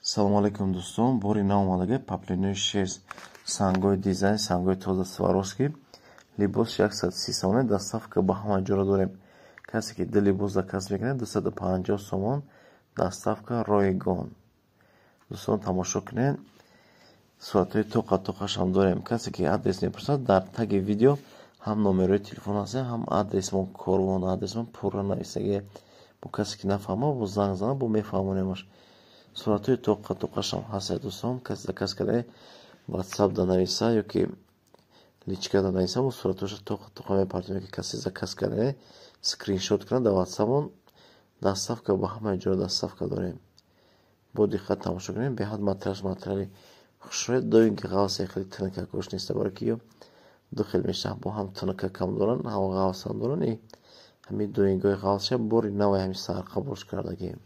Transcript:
Салом алейкум дӯстон, бори нав омадаги паплинои шез сангои дизайн, сангои тоза Сваровски. Либос 130 сомон доставка ба ҳама ҷоро дорем. Касе ки дили либос заказ мекунад 250 сомон доставка ройгон. Дӯстон тамошо кунед. Суратҳои тоқа-тоқашам дорем. Касе ки адрес мепурсад дар таги видео ҳам номерои телефон аст, ҳам адресмон корвон адресмон пурра нависаги. Бо касе ки нафаҳма бо занг зана бо мефаҳмонемаш. Суратҳои тоқа-тоқашам ҳаст дӯстон. Касе заказ карда WhatsApp да нависа ёки личка да нависа, бо суратҳоша тоқа-тоқа мепартонем ки касе заказ карда скриншот кунад да WhatsApp-он. Доставка ба ҳамаи ҷо доставка дорем. Бо диққат тамошо кунем. Беҳад материали хушроят. Доинги ғавсе хеле тонка кош неста, барои ки ё ду хел меша, бо ҳам тонка кам доран, ҳам ғавсам доран. Ҳамин доингои ғавсша бори навай ҳами сарқабош кардагием.